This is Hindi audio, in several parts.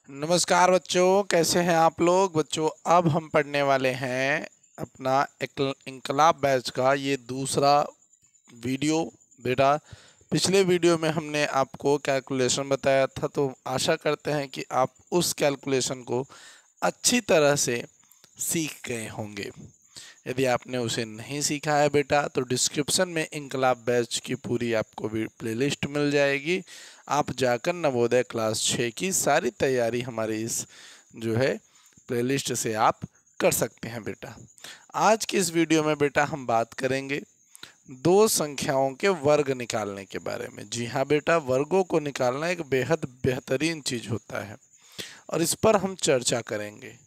नमस्कार बच्चों, कैसे हैं आप लोग। बच्चों, अब हम पढ़ने वाले हैं अपना इंकलाब बैच का ये दूसरा वीडियो। बेटा, पिछले वीडियो में हमने आपको कैलकुलेशन बताया था, तो आशा करते हैं कि आप उस कैलकुलेशन को अच्छी तरह से सीख गए होंगे। यदि आपने उसे नहीं सीखा है बेटा, तो डिस्क्रिप्शन में इंकलाब बैच की पूरी आपको भी प्लेलिस्ट मिल जाएगी। आप जाकर नवोदय क्लास 6 की सारी तैयारी हमारी इस जो है प्लेलिस्ट से आप कर सकते हैं बेटा। आज की इस वीडियो में बेटा हम बात करेंगे दो संख्याओं के वर्ग निकालने के बारे में। जी हाँ बेटा, वर्गों को निकालना एक बेहद बेहतरीन चीज़ होता है और इस पर हम चर्चा करेंगे।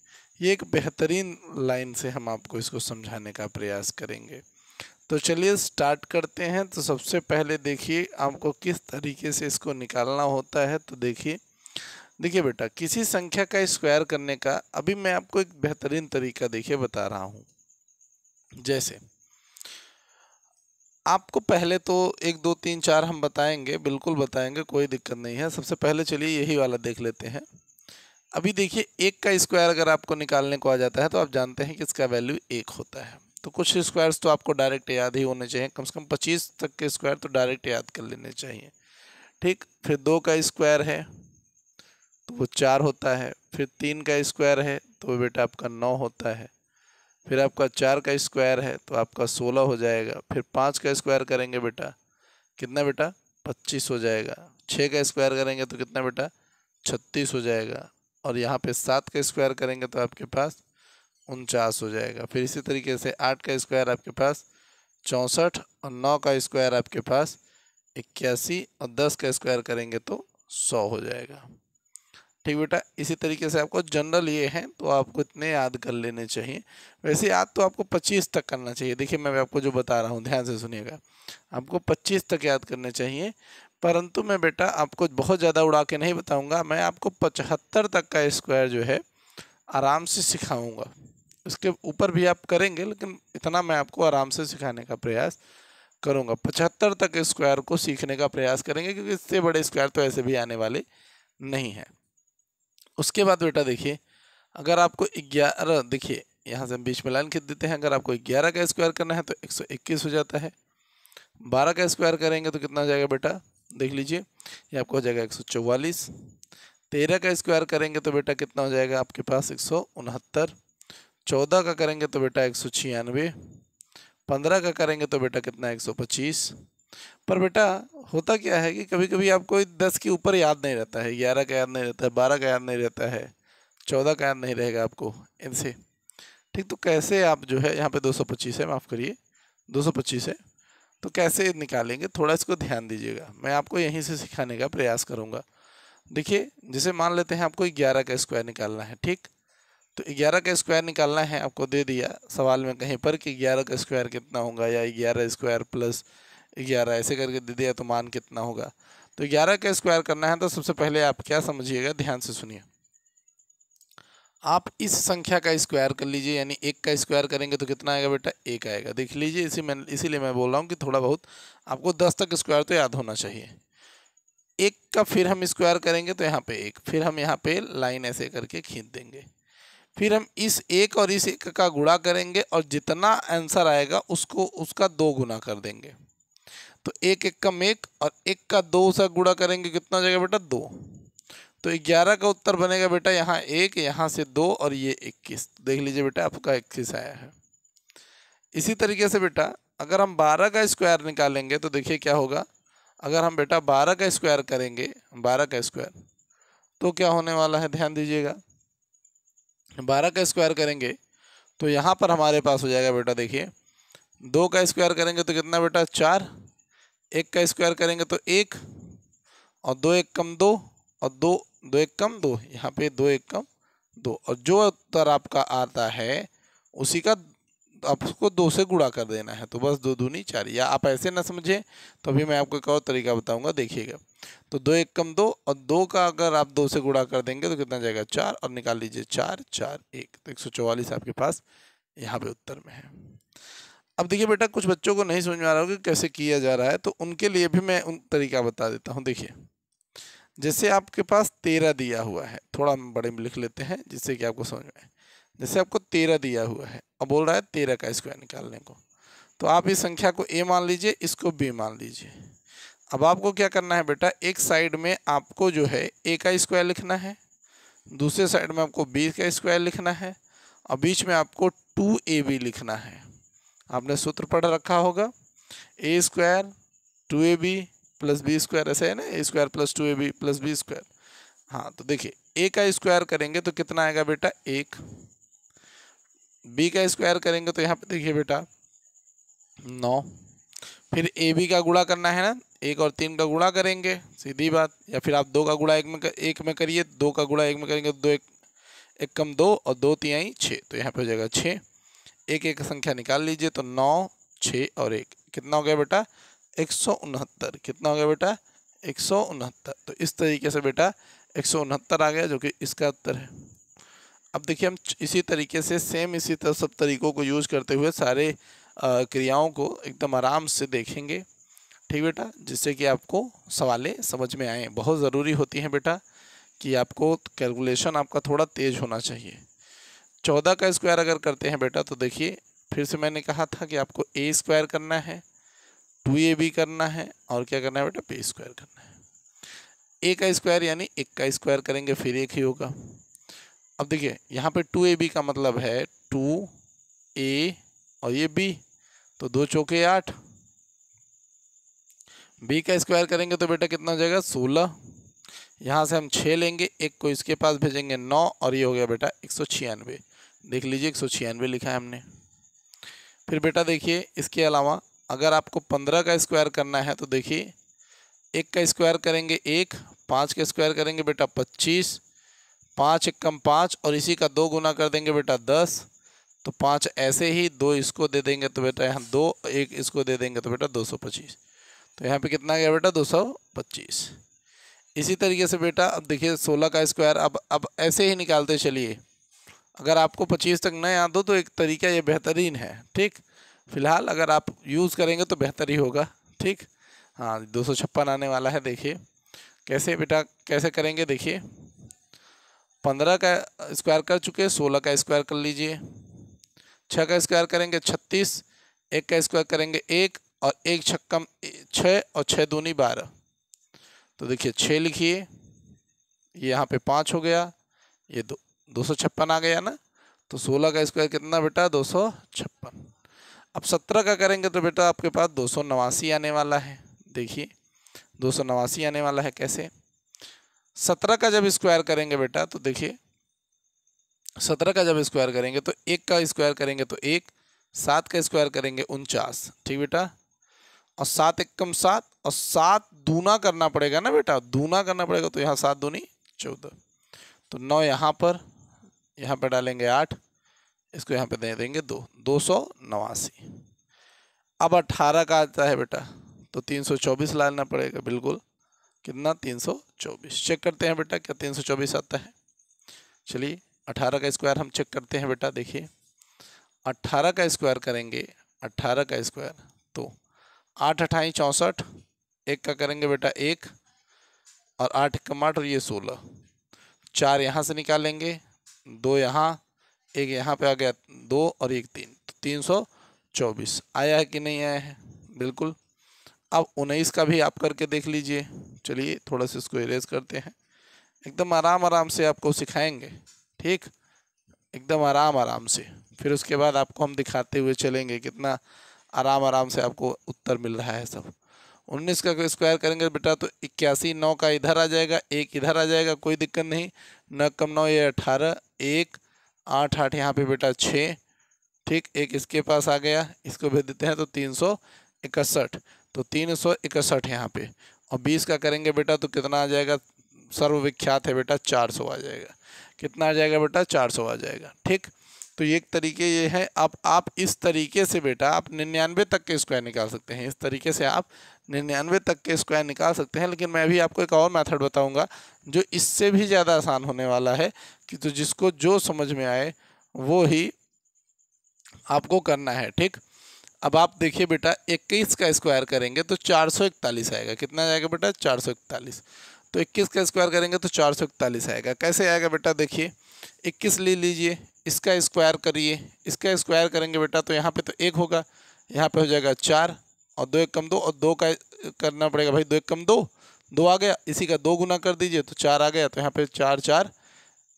ये एक बेहतरीन लाइन से हम आपको इसको समझाने का प्रयास करेंगे। तो चलिए स्टार्ट करते हैं। तो सबसे पहले देखिए आपको किस तरीके से इसको निकालना होता है। तो देखिए देखिए बेटा, किसी संख्या का स्क्वायर करने का अभी मैं आपको एक बेहतरीन तरीका देखिए बता रहा हूँ। जैसे आपको पहले तो 1 2 3 4 हम बताएंगे, बिल्कुल बताएंगे, कोई दिक्कत नहीं है। सबसे पहले चलिए यही वाला देख लेते हैं। अभी देखिए, 1 का स्क्वायर अगर आपको निकालने को आ जाता है तो आप जानते हैं कि इसका वैल्यू 1 होता है। तो कुछ स्क्वायर्स तो आपको डायरेक्ट याद ही होने चाहिए, कम से कम 25 तक के स्क्वायर तो डायरेक्ट याद कर लेने चाहिए। ठीक, फिर 2 का स्क्वायर है तो वो 4 होता है। फिर 3 का स्क्वायर है तो वो बेटा आपका 9 होता है। फिर आपका 4 का स्क्वायर है तो आपका 16 हो जाएगा। फिर 5 का स्क्वायर करेंगे बेटा, कितना बेटा, 25 हो जाएगा। 6 का स्क्वायर करेंगे तो कितना बेटा, 36 हो जाएगा। और यहाँ पे 7 का स्क्वायर करेंगे तो आपके पास 49 हो जाएगा। फिर इसी तरीके से 8 का स्क्वायर आपके पास 64 और 9 का स्क्वायर आपके पास 81 और 10 का स्क्वायर करेंगे तो 100 हो जाएगा। ठीक बेटा, इसी तरीके से आपको जनरल ये हैं तो आपको इतने याद कर लेने चाहिए। वैसे याद तो आपको 25 तक करना चाहिए। देखिए मैं आपको जो बता रहा हूँ ध्यान से सुनिएगा, आपको 25 तक याद करने चाहिए। परंतु मैं बेटा आपको बहुत ज़्यादा उड़ा के नहीं बताऊंगा, मैं आपको 75 तक का स्क्वायर जो है आराम से सिखाऊंगा। इसके ऊपर भी आप करेंगे, लेकिन इतना मैं आपको आराम से सिखाने का प्रयास करूंगा। 75 तक स्क्वायर को सीखने का प्रयास करेंगे, क्योंकि इससे बड़े स्क्वायर तो ऐसे भी आने वाले नहीं हैं। उसके बाद बेटा देखिए, अगर आपको 11, देखिए यहाँ से हम बीच में लाइन खींच देते हैं। अगर आपको 11 का स्क्वायर करना है तो 121 हो जाता है। 12 का स्क्वायर करेंगे तो कितना हो जाएगा बेटा, देख लीजिए, ये आपको हो जाएगा 144। 13 का स्क्वायर करेंगे तो बेटा कितना हो जाएगा आपके पास, 169। 14 का करेंगे तो बेटा 196। 15 का करेंगे तो बेटा कितना, 125। पर बेटा होता क्या है कि कभी कभी आपको 10 के ऊपर याद नहीं रहता है, 11 का याद नहीं रहता है, 12 का याद नहीं रहता है, 14 का याद नहीं रहेगा आपको इनसे। ठीक, तो कैसे आप जो है, यहाँ पे 225 है, माफ़ करिए 225 है, तो कैसे निकालेंगे, थोड़ा इसको ध्यान दीजिएगा। मैं आपको यहीं से सिखाने का प्रयास करूँगा। देखिए, जैसे मान लेते हैं आपको 11 का स्क्वायर निकालना है। ठीक, तो 11 का स्क्वायर निकालना है, आपको दे दिया सवाल में कहीं पर कि 11 का स्क्वायर कितना होगा, या 11 स्क्वायर प्लस 11 ऐसे करके दे दिया तो मान कितना होगा। तो 11 का स्क्वायर करना है तो सबसे पहले आप क्या समझिएगा, ध्यान से सुनिए। आप इस संख्या का स्क्वायर कर लीजिए, यानी 1 का स्क्वायर करेंगे तो कितना आएगा बेटा, 1 आएगा। देख लीजिए, इसीलिए मैं बोल रहा हूँ कि थोड़ा बहुत आपको 10 तक स्क्वायर तो याद होना चाहिए। 1 का फिर हम स्क्वायर करेंगे तो यहाँ पे 1, फिर हम यहाँ पे लाइन ऐसे करके खींच देंगे। फिर हम इस 1 और इस 1 का गुणा करेंगे और जितना आंसर आएगा उसको उसका 2 गुना कर देंगे। तो 1 1 कम 1 और 1 का 2 से गुणा करेंगे, कितना हो जाएगा बेटा, 2। तो 11 का उत्तर बनेगा बेटा यहाँ 1, यहाँ से 2 और ये 21। देख लीजिए बेटा, आपका 21 आया है। इसी तरीके से बेटा अगर हम 12 का स्क्वायर निकालेंगे तो देखिए क्या होगा। अगर हम बेटा 12 का स्क्वायर करेंगे, 12 का स्क्वायर, तो क्या होने वाला है, ध्यान दीजिएगा। 12 का स्क्वायर करेंगे तो यहाँ पर हमारे पास हो जाएगा बेटा, देखिए 2 का स्क्वायर करेंगे तो कितना बेटा, 4। 1 का स्क्वायर करेंगे तो 1 और 2 1 कम 2 और 2 2 1 कम 2, यहाँ पे 2 1 कम 2, और जो उत्तर आपका आता है उसी का आपको 2 से गुणा कर देना है। तो बस 2 दूनी 4, या आप ऐसे ना समझे तो अभी मैं आपको एक और तरीका बताऊंगा, देखिएगा। तो 2 1 कम 2 और 2 का अगर आप 2 से गुणा कर देंगे तो कितना जाएगा, 4, और निकाल लीजिए 4 4 1, तो 144 आपके पास यहाँ पे उत्तर में है। अब देखिए बेटा, कुछ बच्चों को नहीं समझ में आ रहा होगा कि कैसे किया जा रहा है, तो उनके लिए भी मैं उन तरीका बता देता हूँ। देखिए, जैसे आपके पास 13 दिया हुआ है, थोड़ा हम बड़े में लिख लेते हैं जिससे कि आपको समझ में आए। जैसे आपको 13 दिया हुआ है, अब बोल रहा है 13 का स्क्वायर निकालने को, तो आप इस संख्या को a मान लीजिए, इसको b मान लीजिए। अब आपको क्या करना है बेटा, एक साइड में आपको जो है a का स्क्वायर लिखना है, दूसरे साइड में आपको b का स्क्वायर लिखना है, और बीच में आपको 2ab लिखना है। आपने सूत्र पढ़ रखा होगा, a square 2ab plus B square, ऐसे है ना, a square plus 2ab plus B square. हाँ, तो देखिए a का स्क्वायर करेंगे तो कितना आएगा बेटा, 1। b का स्क्वायर करेंगे तो यहाँ पे देखिए बेटा 9। फिर ए बी का गुणा करना है ना, 1 और 3 का गुणा करेंगे, सीधी बात। या फिर आप 2 का गुणा 1 में करिए, 2 का गुणा 1 में करेंगे तो 2 1 कम 2 और 2 3 6, तो यहाँ पे हो जाएगा 6। एक एक संख्या निकाल लीजिए, तो 9 6 और 1 कितना हो गया बेटा, 169। कितना हो गया बेटा, 169। तो इस तरीके से बेटा 169 आ गया, जो कि इसका उत्तर है। अब देखिए हम इसी तरीके से सेम इसी तरह सब तरीकों को यूज करते हुए सारे क्रियाओं को एकदम आराम से देखेंगे, ठीक बेटा, जिससे कि आपको सवालें समझ में आए। बहुत ज़रूरी होती हैं बेटा कि आपको कैलकुलेशन आपका थोड़ा तेज होना चाहिए। 14 का स्क्वायर अगर करते हैं बेटा, तो देखिए फिर से मैंने कहा था कि आपको a स्क्वायर करना है, 2ab करना है, और क्या करना है बेटा, b स्क्वायर करना है। a का स्क्वायर यानी 1 का स्क्वायर करेंगे, फिर 1 ही होगा। अब देखिए यहाँ पे 2ab का मतलब है 2a और ये b, तो 2 चौके 8। b का स्क्वायर करेंगे तो बेटा कितना हो जाएगा, 16। यहाँ से हम 6 लेंगे, 1 को इसके पास भेजेंगे 9, और ये हो गया बेटा 196। देख लीजिए 196 लिखा है हमने। फिर बेटा देखिए इसके अलावा अगर आपको 15 का स्क्वायर करना है, तो देखिए 1 का स्क्वायर करेंगे 1, 5 का स्क्वायर करेंगे बेटा 25, 5 1 कम 5, और इसी का 2 गुना कर देंगे बेटा 10, तो 5 ऐसे ही, 2 इसको दे देंगे तो बेटा यहाँ 2, 1 इसको दे देंगे तो बेटा 225। तो यहाँ पे कितना गया बेटा, 225। इसी तरीके से बेटा अब देखिए 16 का स्क्वायर, अब ऐसे ही निकालते चलिए। अगर आपको 25 तक न याद हो तो एक तरीका ये बेहतरीन है, ठीक। फिलहाल अगर आप यूज़ करेंगे तो बेहतर ही होगा, ठीक। हाँ, 256 आने वाला है। देखिए कैसे बेटा, कैसे करेंगे, देखिए 15 का स्क्वायर कर चुके, 16 का स्क्वायर कर लीजिए। 6 का स्क्वायर करेंगे 36, 1 का स्क्वायर करेंगे 1, और 1 छक्कम 6, और 6 दूनी 12। तो देखिए 6 लिखिए, ये यहाँ पे 5 हो गया, ये 256 आ गया ना। तो 16 का स्क्वायर कितना बेटा, 256। अब 17 का करेंगे तो बेटा आपके पास 289 आने वाला है। देखिए 289 आने वाला है। कैसे, 17 का जब स्क्वायर करेंगे बेटा, तो देखिए 17 का जब स्क्वायर करेंगे तो 1 का स्क्वायर करेंगे तो 1, 7 का स्क्वायर करेंगे 49, ठीक बेटा, और 7 1 कम 7, और 7 दूना करना पड़ेगा ना बेटा, दूना करना पड़ेगा, तो यहाँ 7 दूनी 14, तो 9 यहाँ पर डालेंगे 8, इसको यहाँ पे दे देंगे 2, 289। अब 18 का आता है बेटा, तो 324 लाना पड़ेगा, बिल्कुल। कितना, 324। चेक करते हैं बेटा क्या 324 आता है। चलिए 18 का स्क्वायर हम चेक करते हैं बेटा। देखिए 18 का स्क्वायर करेंगे, 18 का स्क्वायर, तो 8 अठाई 64, 1 का करेंगे बेटा 1, और 8 कम 8, और ये 16, 4 यहाँ से निकालेंगे, 2 यहाँ, 1 यहाँ पे आ गया 2, और 1 3, तो 324 आया है कि नहीं आया है, बिल्कुल। अब 19 का भी आप करके देख लीजिए। चलिए थोड़ा सा इसको इरेज करते हैं, एकदम आराम से आपको सिखाएंगे, ठीक, एकदम आराम से। फिर उसके बाद आपको हम दिखाते हुए चलेंगे कितना आराम से आपको उत्तर मिल रहा है सब। 19 का स्क्वायर करेंगे बेटा तो 81, 9 का इधर आ जाएगा, 1 इधर आ जाएगा, कोई दिक्कत नहीं। 9 कम 9 ये 18, 1 8 8 यहाँ पे बेटा 6, ठीक, 1 इसके पास आ गया, इसको भेज देते हैं तो 361, तो 361 यहाँ पे। और 20 का करेंगे बेटा तो कितना आ जाएगा, सर्वविख्यात है बेटा, 400 आ जाएगा। कितना आ जाएगा बेटा, 400 आ जाएगा, ठीक। तो ये एक तरीके ये है। अब आप इस तरीके से बेटा आप 99 तक के स्क्वायर निकाल सकते हैं। इस तरीके से आप 99 तक के स्क्वायर निकाल सकते हैं। लेकिन मैं अभी आपको एक और मेथड बताऊंगा जो इससे भी ज़्यादा आसान होने वाला है, कि तो जिसको जो समझ में आए वो ही आपको करना है, ठीक। अब आप देखिए बेटा 21 का स्क्वायर करेंगे तो 441 आएगा। कितना जाएगा बेटा, 441। तो 21 का स्क्वायर करेंगे तो 441 आएगा। कैसे आएगा बेटा, देखिए 21 ले लीजिए, इसका स्क्वायर करिए, इसका स्क्वायर करेंगे बेटा तो यहाँ पे तो 1 होगा, यहाँ पे हो जाएगा 4 और 2 1 कम 2 और 2 का करना पड़ेगा भाई, 2 1 कम 2, 2 आ गया, इसी का 2 गुना कर दीजिए तो 4 आ गया, तो यहाँ पे 4 4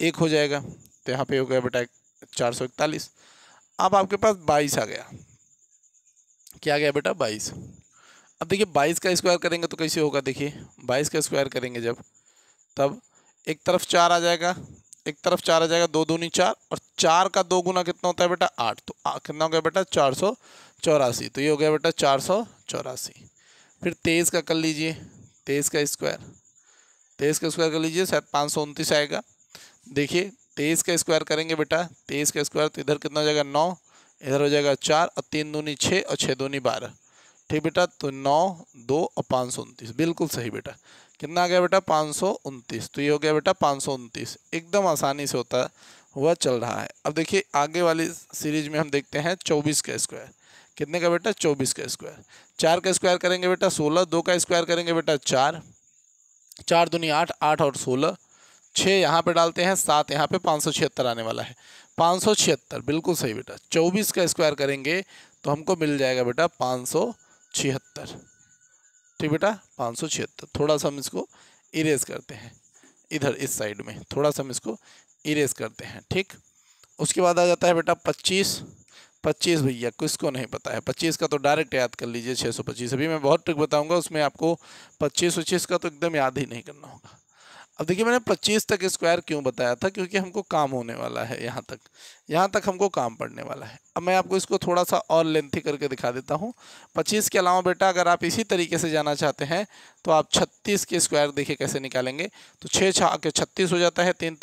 1 हो जाएगा, तो यहाँ पे हो गया बेटा 441। अब आपके पास 22 आ गया, क्या आ गया बेटा 22। अब देखिए 22 का स्क्वायर करेंगे तो कैसे होगा, देखिए 22 का स्क्वायर करेंगे जब, तब एक तरफ 4 आ जाएगा, एक तरफ 4 आ जाएगा, 2 दूनी 4 और 4 का 2 गुना कितना होता है बेटा 8, तो कितना हो गया बेटा 484, तो ये हो गया बेटा 484। फिर 23 का कर लीजिए, 23 का स्क्वायर, 23 का स्क्वायर कर लीजिए, शायद 529 आएगा। देखिए 23 का स्क्वायर करेंगे बेटा, 23 का स्क्वायर तो इधर कितना हो जाएगा 9, इधर हो जाएगा 4 और 3 दूनी 6 और 6 दूनी 12, ठीक बेटा, तो 9 2 और 529, बिल्कुल सही बेटा। कितना आ गया बेटा 529, तो ये हो गया बेटा 529, एकदम आसानी से होता हुआ चल रहा है। अब देखिए आगे वाली सीरीज में हम देखते हैं 24 का स्क्वायर, कितने का बेटा 24 का स्क्वायर, 4 का स्क्वायर करेंगे बेटा 16, 2 का स्क्वायर करेंगे बेटा 4, 4 दूनी 8, 8 और 16, 6 यहाँ पे डालते हैं, 7 यहाँ पे, 576 आने वाला है, 576 बिल्कुल सही बेटा। 24 का स्क्वायर करेंगे तो हमको मिल जाएगा बेटा 576, ठीक बेटा 576। थोड़ा सा हम इसको इरेज करते हैं, इधर इस साइड में थोड़ा सा हम इसको इरेज करते हैं, ठीक। उसके बाद आ जाता है बेटा 25, 25 भैया किसको नहीं पता है, 25 का तो डायरेक्ट याद कर लीजिए 625। अभी मैं बहुत ट्रिक बताऊंगा, उसमें आपको 25 का तो एकदम याद ही नहीं करना होगा। अब देखिए मैंने 25 तक स्क्वायर क्यों बताया था, क्योंकि हमको काम होने वाला है, यहाँ तक हमको काम पड़ने वाला है। अब मैं आपको इसको थोड़ा सा और लेंथी करके दिखा देता हूँ। 25 के अलावा बेटा अगर आप इसी तरीके से जाना चाहते हैं तो आप 36 के स्क्वायर देखिए कैसे निकालेंगे, तो 6 6 के 36 हो जाता है, 3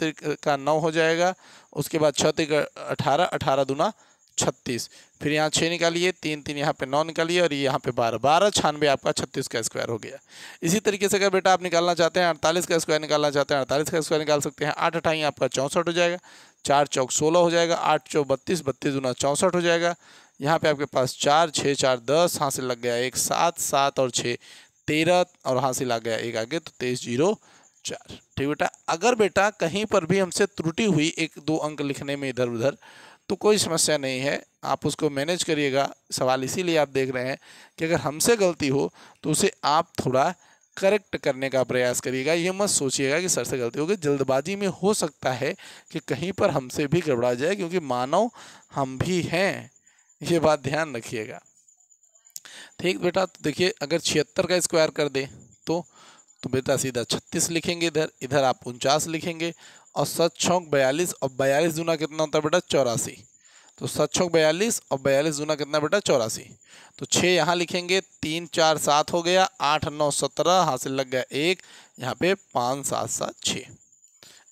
का 9 हो जाएगा, उसके बाद 6 3 18, 18 दूना 36, फिर यहाँ 6 निकालिए, 3 3 यहाँ पे 9 निकालिए और ये यहाँ पे 12, 12 96 आपका 36 का स्क्वायर हो गया। इसी तरीके से अगर बेटा आप निकालना चाहते हैं 48 का स्क्वायर निकालना चाहते हैं, 48 का स्क्वायर निकाल सकते हैं। 8 अठाई आपका 64 हो जाएगा, 4 चौक 16 हो जाएगा, 8 चौक 32, 32 दूना 64 हो जाएगा। यहाँ पे आपके पास 4 6 4 10, हासिल लग गया 1 7, 7 और 6 13 और हासिल आ गया 1 आगे, तो 23 0 4, ठीक बेटा। अगर बेटा कहीं पर भी हमसे त्रुटि हुई 1 2 अंक लिखने में इधर उधर, तो कोई समस्या नहीं है, आप उसको मैनेज करिएगा। सवाल इसीलिए आप देख रहे हैं कि अगर हमसे गलती हो तो उसे आप थोड़ा करेक्ट करने का प्रयास करिएगा। ये मत सोचिएगा कि सर से गलती होगी, जल्दबाजी में हो सकता है कि कहीं पर हमसे भी गड़बड़ा जाए, क्योंकि मानव हम भी हैं, ये बात ध्यान रखिएगा, ठीक बेटा। तो देखिए अगर 76 का स्क्वायर कर दे तो बेटा सीधा 36 लिखेंगे, इधर आप 49 लिखेंगे और 7 छौक 42 और 42 दूना कितना होता है बेटा 84, तो 7 छौक 42 और 42 दूना कितना बेटा 84, तो 6 यहाँ लिखेंगे, 3 4 7 हो गया, 8 9 17, हासिल लग गया 1, यहाँ पे 5 7 7 6,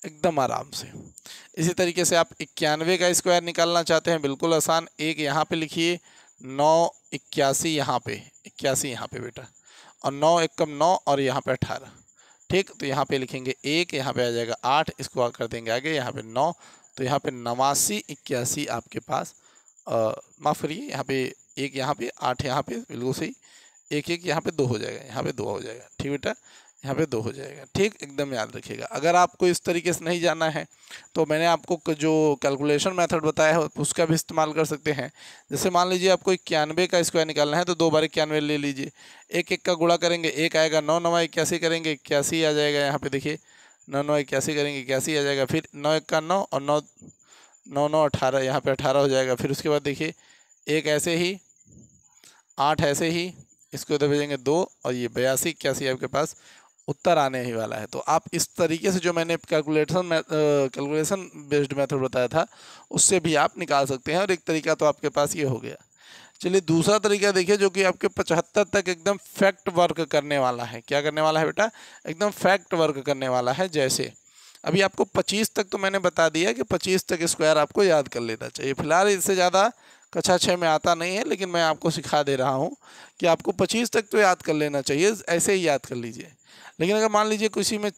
एकदम आराम से। इसी तरीके से आप 91 का स्क्वायर निकालना चाहते हैं, बिल्कुल आसान, 1 यहाँ पे लिखिए, 9 81 यहाँ पे, 81 यहाँ पे बेटा, और 9 1 कम 9 और यहाँ पे 18, ठीक। तो यहाँ पे लिखेंगे 1, यहाँ पे आ जाएगा 8, इसको कर देंगे आगे, यहाँ पे 9, तो यहाँ पे 89 81 आपके पास, माफ़ करिए यहाँ पे 1 यहाँ पे 8 यहाँ पे, बिल्कुल सही, 1 1 यहाँ पे 2 हो जाएगा, यहाँ पे 2 हो जाएगा, ठीक बेटा, यहाँ पे 2 हो जाएगा, ठीक, एकदम याद रखिएगा। अगर आपको इस तरीके से नहीं जाना है तो मैंने आपको जो कैलकुलेशन मेथड बताया है उसका भी इस्तेमाल कर सकते हैं। जैसे मान लीजिए आपको 91 का स्क्वायर निकालना है तो 2 बार 91 ले लीजिए, 1 1 का गुणा करेंगे 1 आएगा, 9 9 81 करेंगे 81 आ जाएगा, यहाँ पे देखिए 9 9 81 करेंगे 81 आ जाएगा, फिर 9 1 का 9 और 9 9 9 18, यहाँ पे 18 हो जाएगा। फिर उसके बाद देखिए 1 ऐसे ही, 8 ऐसे ही, इसको इधर भेजेंगे 2 और ये 82 81 आपके पास उत्तर आने ही वाला है। तो आप इस तरीके से जो मैंने कैलकुलेशन बेस्ड मेथड बताया था उससे भी आप निकाल सकते हैं, और एक तरीका तो आपके पास ये हो गया। चलिए दूसरा तरीका देखिए जो कि आपके 75 तक एकदम फैक्ट वर्क करने वाला है। क्या करने वाला है बेटा? एकदम फैक्ट वर्क करने वाला है। जैसे अभी आपको 25 तक तो मैंने बता दिया कि 25 तक स्क्वायर आपको याद कर लेना चाहिए। फिलहाल इससे ज़्यादा कक्षा 6 में आता नहीं है, लेकिन मैं आपको सिखा दे रहा हूँ कि आपको 25 तक तो याद कर लेना चाहिए, ऐसे ही याद कर लीजिए। लेकिन अगर मान लीजिए किसी में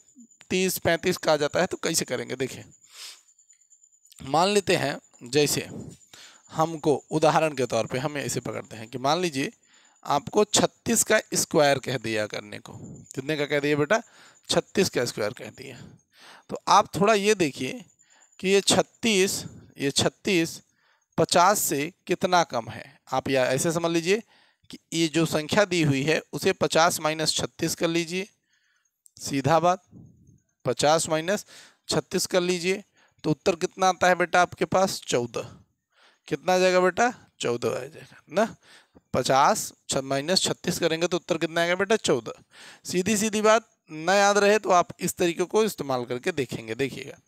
30 35 का आ जाता है तो कैसे करेंगे? देखिए मान लेते हैं, जैसे हमको उदाहरण के तौर पे हमें इसे पकड़ते हैं कि मान लीजिए आपको 36 का स्क्वायर कह दिया करने को। कितने का कह दिया बेटा? 36 का स्क्वायर कह दिया। तो आप थोड़ा ये देखिए कि ये 36 50 से कितना कम है। आप या ऐसे समझ लीजिए कि ये जो संख्या दी हुई है उसे 50 माइनस 36 कर लीजिए, सीधा बात 50 माइनस 36 कर लीजिए, तो उत्तर कितना आता है बेटा आपके पास? 14। कितना आ जाएगा बेटा? 14 आ जाएगा ना। 50 माइनस 36 करेंगे तो उत्तर कितना आएगा बेटा? 14। सीधी सीधी बात, ना याद रहे तो आप इस तरीके को इस्तेमाल करके देखेंगे, देखिएगा।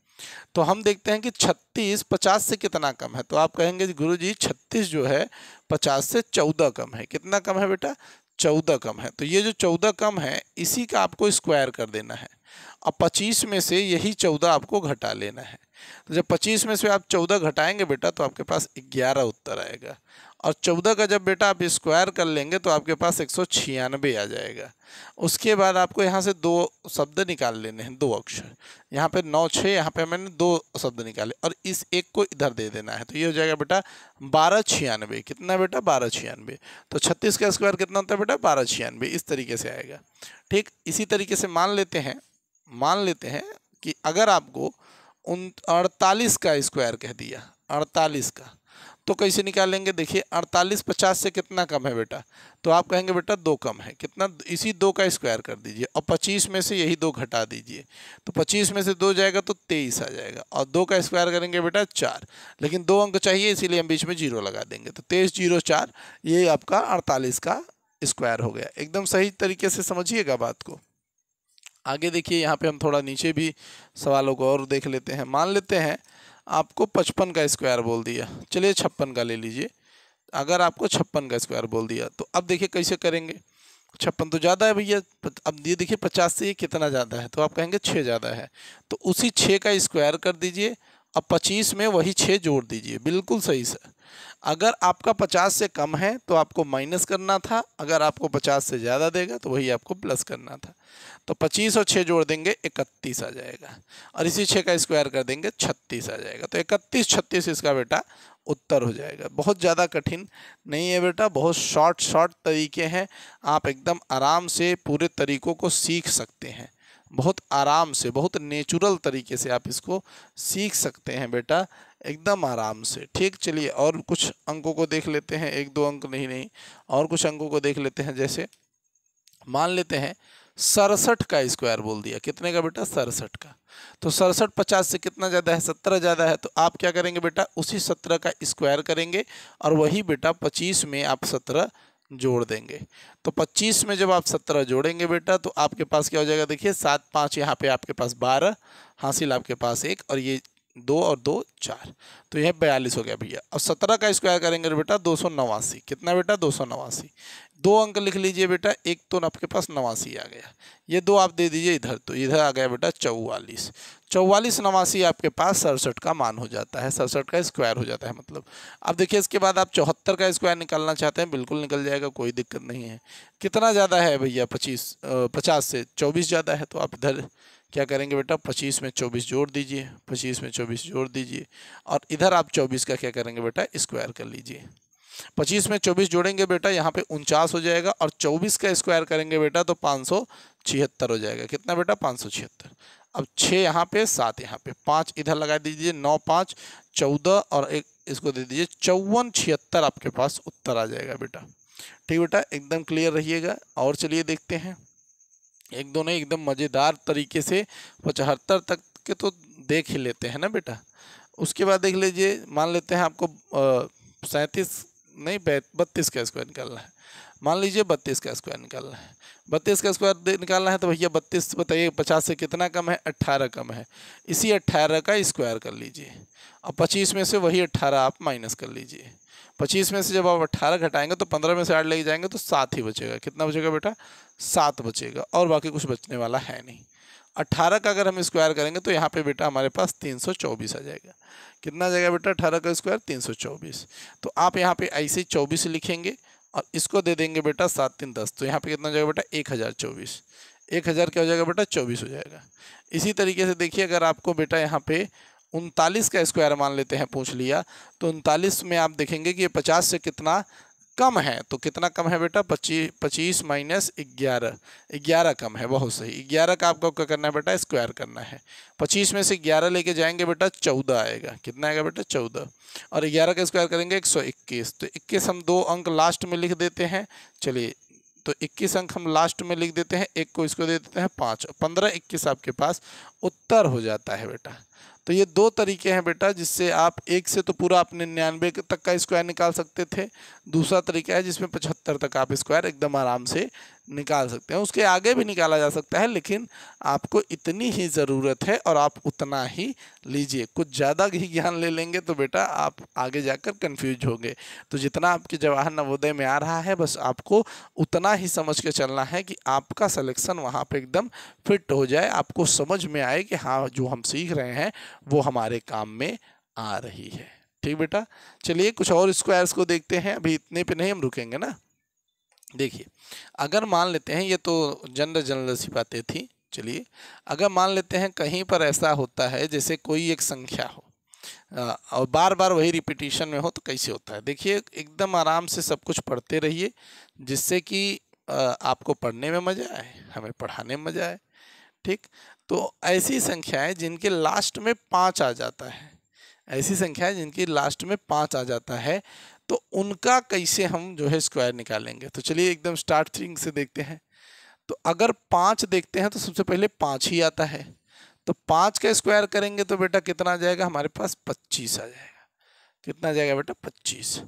तो हम देखते हैं कि 36 50 से कितना कम है, तो आप कहेंगे गुरुजी 36 जो है 50 से 14 कम है। कितना कम है बेटा? 14 कम है। तो ये जो 14 कम है इसी का आपको स्क्वायर कर देना है। अब 25 में से यही 14 आपको घटा लेना है। तो जब 25 में से आप 14 घटाएंगे बेटा तो आपके पास 11 उत्तर आएगा। और 14 का जब बेटा आप स्क्वायर कर लेंगे तो आपके पास 196 आ जाएगा। उसके बाद आपको यहाँ से दो शब्द निकाल लेने हैं, दो अक्षर। यहाँ पे 9 6, यहाँ पे मैंने दो शब्द निकाले और इस एक को इधर दे देना है। तो ये हो जाएगा बेटा 1296। कितना बेटा? 1296। तो 36 का स्क्वायर कितना होता है बेटा? 1296। इस तरीके से आएगा। ठीक इसी तरीके से मान लेते हैं कि अगर आपको 48 का स्क्वायर कह दिया, 48 का, तो कैसे निकालेंगे? देखिए 48 50 से कितना कम है बेटा? तो आप कहेंगे बेटा 2 कम है। कितना? इसी 2 का स्क्वायर कर दीजिए और 25 में से यही 2 घटा दीजिए। तो 25 में से 2 जाएगा तो 23 आ जाएगा और 2 का स्क्वायर करेंगे बेटा 4। लेकिन 2 अंक चाहिए इसीलिए हम बीच में 0 लगा देंगे। तो 23 0 4, ये आपका 48 का स्क्वायर हो गया। एकदम सही तरीके से समझिएगा बात को। आगे देखिए, यहाँ पे हम थोड़ा नीचे भी सवालों को और देख लेते हैं। मान लेते हैं आपको 55 का स्क्वायर बोल दिया, चलिए 56 का ले लीजिए। अगर आपको 56 का स्क्वायर बोल दिया तो अब देखिए कैसे करेंगे। 56 तो ज़्यादा है भैया। अब ये देखिए 50 से ये कितना ज़्यादा है, तो आप कहेंगे 6 ज़्यादा है। तो उसी 6 का स्क्वायर कर दीजिए। अब 25 में वही 6 जोड़ दीजिए। बिल्कुल सही सर। अगर आपका 50 से कम है तो आपको माइनस करना था, अगर आपको 50 से ज़्यादा देगा तो वही आपको प्लस करना था। तो 25 और 6 जोड़ देंगे 31 आ जाएगा और इसी 6 का स्क्वायर कर देंगे 36 आ जाएगा। तो 31 36 इसका बेटा उत्तर हो जाएगा। बहुत ज़्यादा कठिन नहीं है बेटा, बहुत शॉर्ट तरीके हैं। आप एकदम आराम से पूरे तरीकों को सीख सकते हैं। बहुत आराम से, बहुत नेचुरल तरीके से आप इसको सीख सकते हैं बेटा, एकदम आराम से। ठीक, चलिए और कुछ अंकों को देख लेते हैं। 1 2 अंक नहीं, और कुछ अंकों को देख लेते हैं। जैसे मान लेते हैं 67 का स्क्वायर बोल दिया। कितने का बेटा? 67 का। तो 67 50 से कितना ज़्यादा है? 17 ज़्यादा है। तो आप क्या करेंगे बेटा? उसी 17 का स्क्वायर करेंगे और वही बेटा 25 में आप 17 जोड़ देंगे। तो 25 में जब आप 17 जोड़ेंगे बेटा तो आपके पास क्या हो जाएगा? देखिए 7 5, यहाँ पे आपके पास 12, हासिल आपके पास 1 और ये 2 और 2 4, तो यह 42 हो गया भैया। अब 17 का स्क्वायर करेंगे बेटा 289। कितना बेटा? 289। 2 अंक लिख लीजिए बेटा, एक तो आपके पास 89 आ गया, ये 2 आप दे दीजिए इधर, तो इधर आ गया बेटा 44। 44 89 आपके पास 67 का मान हो जाता है, 67 का स्क्वायर हो जाता है मतलब। अब देखिए इसके बाद आप 74 का स्क्वायर निकालना चाहते हैं, बिल्कुल निकल जाएगा, कोई दिक्कत नहीं है। कितना ज़्यादा है भैया? 50 से 24 ज़्यादा है। तो आप इधर क्या करेंगे बेटा? 25 में 24 जोड़ दीजिए, 25 में 24 जोड़ दीजिए और इधर आप 24 का क्या करेंगे बेटा? स्क्वायर कर लीजिए। 25 में 24 जोड़ेंगे बेटा, यहाँ पे 49 हो जाएगा और 24 का स्क्वायर करेंगे बेटा तो 576 हो जाएगा। कितना बेटा? 576। अब 6 यहाँ पे, 7 यहाँ पे, 5 इधर लगा दीजिए, 9 5 14 और एक इसको दे दीजिए 54 76 आपके पास उत्तर आ जाएगा बेटा। ठीक बेटा, एकदम क्लियर रहिएगा। और चलिए देखते हैं, एक दो नहीं, एकदम मज़ेदार तरीके से 75 तक के तो देख ही लेते हैं ना बेटा। उसके बाद देख लीजिए, मान लेते हैं आपको 37 नहीं 32 का स्क्वायर निकालना है। मान लीजिए 32 का स्क्वायर निकालना है। 32 का स्क्वायर निकालना है तो भैया 32 बताइए 50 से कितना कम है? 18 कम है। इसी 18 का स्क्वायर कर लीजिए और 25 में से वही 18 आप माइनस कर लीजिए। 25 में से जब आप 18 घटाएंगे तो 15 में से 8 लेके जाएंगे तो 7 ही बचेगा। कितना बचेगा बेटा? 7 बचेगा और बाकी कुछ बचने वाला है नहीं। 18 का अगर हम स्क्वायर करेंगे तो यहाँ पे बेटा हमारे पास 324 आ जाएगा। कितना आ जाएगा बेटा? 18 का स्क्वायर 324। तो आप यहाँ पे ऐसे 24 लिखेंगे और इसको दे देंगे बेटा 7 3 10, तो यहाँ पे कितना हो जाएगा बेटा? 1024। 1000 क्या हो जाएगा बेटा? 24 हो जाएगा। इसी तरीके से देखिए, अगर आपको बेटा यहाँ पे 39 का स्क्वायर मान लेते हैं पूछ लिया, तो 39 में आप देखेंगे कि ये 50 से कितना कम है तो कितना कम है बेटा, 25 माइनस 11, 11 कम है, बहुत सही। 11 का आपको क्या करना है बेटा, स्क्वायर करना है। 25 में से 11 लेके जाएंगे बेटा 14 आएगा, कितना आएगा बेटा 14, और 11 का स्क्वायर करेंगे 121, तो 21 हम 2 अंक लास्ट में लिख देते हैं। चलिए तो 21 अंक हम लास्ट में लिख देते हैं, एक को इसको दे देते हैं 5, 15 21 आपके पास उत्तर हो जाता है बेटा। तो ये दो तरीके हैं बेटा जिससे आप एक से तो पूरा अपने 99 तक का स्क्वायर निकाल सकते थे, दूसरा तरीका है जिसमें 75 तक आप स्क्वायर एकदम आराम से निकाल सकते हैं। उसके आगे भी निकाला जा सकता है, लेकिन आपको इतनी ही ज़रूरत है और आप उतना ही लीजिए। कुछ ज़्यादा ही ज्ञान ले लेंगे तो बेटा आप आगे जाकर कंफ्यूज होंगे। तो जितना आपके जवाहर नवोदय में आ रहा है बस आपको उतना ही समझ के चलना है कि आपका सिलेक्शन वहाँ पे एकदम फिट हो जाए, आपको समझ में आए कि हाँ जो हम सीख रहे हैं वो हमारे काम में आ रही है। ठीक बेटा, चलिए कुछ और स्क्वायर्स को देखते हैं, अभी इतने पे नहीं हम रुकेंगे ना। देखिए अगर मान लेते हैं, ये तो जनरल सी बातें थी। चलिए अगर मान लेते हैं कहीं पर ऐसा होता है जैसे कोई एक संख्या हो और बार बार वही रिपीटिशन में हो, तो कैसे होता है। देखिए एकदम आराम से सब कुछ पढ़ते रहिए जिससे कि आपको पढ़ने में मज़ा आए, हमें पढ़ाने में मज़ा आए। ठीक, तो ऐसी संख्याएं जिनके लास्ट में 5 आ जाता है, ऐसी संख्याएं जिनकी लास्ट में 5 आ जाता है, तो उनका कैसे हम जो है स्क्वायर निकालेंगे। तो चलिए एकदम स्टार्टिंग से देखते हैं। तो अगर 5 देखते हैं तो सबसे पहले 5 ही आता है, तो 5 का स्क्वायर करेंगे तो बेटा कितना आ जाएगा हमारे पास, 25 आ जाएगा। कितना आ जाएगा बेटा, 25।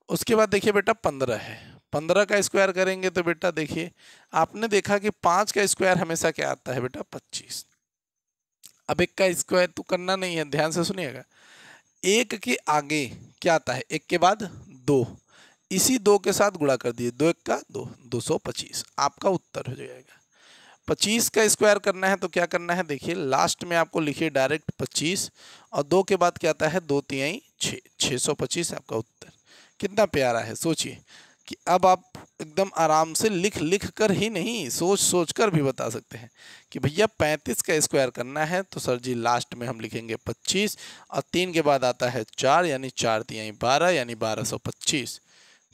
उसके बाद देखिए बेटा 15 है, 15 का स्क्वायर करेंगे तो बेटा देखिए आपने देखा कि 5 का स्क्वायर हमेशा क्या आता है बेटा, 25। अब एक का स्क्वायर तो करना नहीं है, ध्यान से सुनिएगा। एक के आगे क्या आता है, एक के बाद 2, इसी 2 के साथ गुणा कर दिए, 2 एक का 2, 225 आपका उत्तर हो जाएगा। 25 का स्क्वायर करना है तो क्या करना है, देखिए लास्ट में आपको लिखिए डायरेक्ट 25 और 2 के बाद क्या आता है, 2 तिहाई 6, 625 आपका उत्तर। कितना प्यारा है। सोचिए कि अब आप एकदम आराम से लिख कर ही नहीं, सोच कर भी बता सकते हैं कि भैया 35 का स्क्वायर करना है तो सर जी लास्ट में हम लिखेंगे 25 और 3 के बाद आता है 4 यानी 4 तिहाई 12 यानी 1225।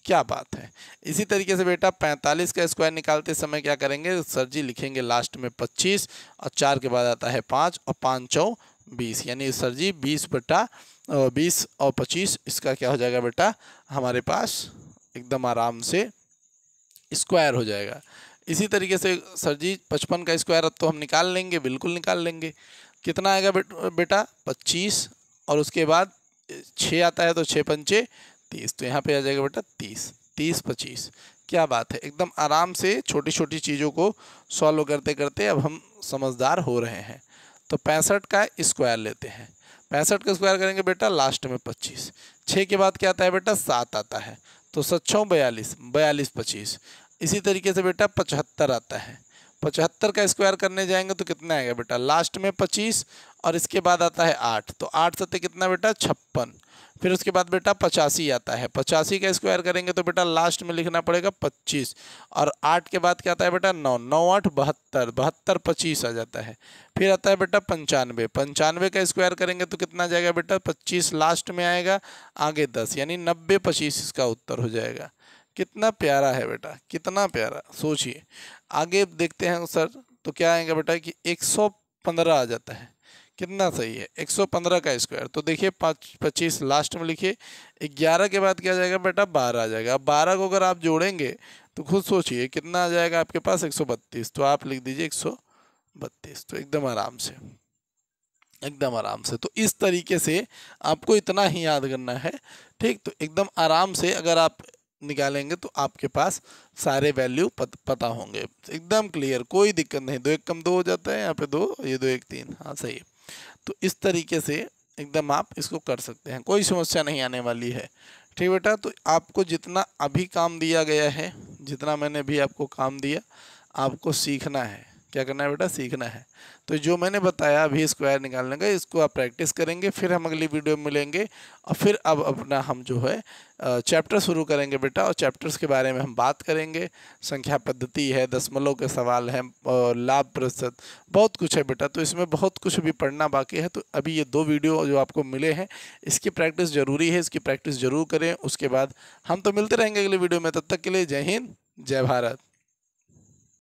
क्या बात है। इसी तरीके से बेटा 45 का स्क्वायर निकालते समय क्या करेंगे, सर जी लिखेंगे लास्ट में 25 और 4 के बाद आता है 5 और 5 चौ 20 यानी सर जी 20 बटा 20 और 25 इसका क्या हो जाएगा बेटा हमारे पास एकदम आराम से स्क्वायर हो जाएगा। इसी तरीके से सर जी 55 का स्क्वायर अब तो हम निकाल लेंगे, बिल्कुल निकाल लेंगे। कितना आएगा बेटा 25 और उसके बाद 6 आता है तो 6 पंचे 30, तो यहाँ पे आ जाएगा बेटा 30, 30 25। क्या बात है, एकदम आराम से छोटी छोटी चीज़ों को सॉल्व करते करते अब हम समझदार हो रहे हैं। तो 65 का स्क्वायर लेते हैं, 65 का स्क्वायर करेंगे बेटा लास्ट में 25, 6 के बाद क्या आता है बेटा 7 आता है तो 7 छः 42, 42 25। इसी तरीके से बेटा 75 आता है, 75 का स्क्वायर करने जाएंगे तो कितना आएगा बेटा लास्ट में 25 और इसके बाद आता है 8, तो 8 सत्ते कितना बेटा 56। फिर उसके बाद बेटा 85 आता है, 85 का स्क्वायर करेंगे तो बेटा लास्ट में लिखना पड़ेगा 25 और 8 के बाद क्या आता है बेटा 9, 9 8 72, 72 25 आ जाता है। फिर आता है बेटा 95, 95 का स्क्वायर करेंगे तो कितना आ जाएगा बेटा 25 लास्ट में आएगा, आगे 10 यानी 90 25 इसका उत्तर हो जाएगा। कितना प्यारा है बेटा, कितना प्यारा। सोचिए आगे देखते हैं सर, तो क्या आएगा बेटा कि 115 आ जाता है। कितना सही है 115 का स्क्वायर, तो देखिए 25 लास्ट में लिखिए, 11 के बाद क्या आ जाएगा बेटा 12 आ जाएगा। 12 को अगर आप जोड़ेंगे तो खुद सोचिए कितना आ जाएगा आपके पास 132, तो आप लिख दीजिए 132, तो एकदम आराम से, एकदम आराम से। तो इस तरीके से आपको इतना ही याद करना है। ठीक, तो एकदम आराम से अगर आप निकालेंगे तो आपके पास सारे वैल्यू पता होंगे, एकदम क्लियर, कोई दिक्कत नहीं। 2 1 कम 2 हो जाता है, यहाँ पे 2, ये 2 1 3, हाँ सही है। तो इस तरीके से एकदम आप इसको कर सकते हैं, कोई समस्या नहीं आने वाली है। ठीक बेटा, तो आपको जितना अभी काम दिया गया है, जितना मैंने भी आपको काम दिया, आपको सीखना है। क्या करना है बेटा, सीखना है। तो जो मैंने बताया अभी स्क्वायर निकालने का, इसको आप प्रैक्टिस करेंगे, फिर हम अगली वीडियो में मिलेंगे और फिर अब अपना हम जो है चैप्टर शुरू करेंगे बेटा, और चैप्टर्स के बारे में हम बात करेंगे। संख्या पद्धति है, दशमलव के सवाल हैं, और लाभ प्रतिशत, बहुत कुछ है बेटा। तो इसमें बहुत कुछ भी पढ़ना बाकी है। तो अभी ये 2 वीडियो जो आपको मिले हैं, इसकी प्रैक्टिस ज़रूरी है, इसकी प्रैक्टिस ज़रूर करें। उसके बाद हम तो मिलते रहेंगे अगली वीडियो में। तब तक के लिए जय हिंद, जय भारत।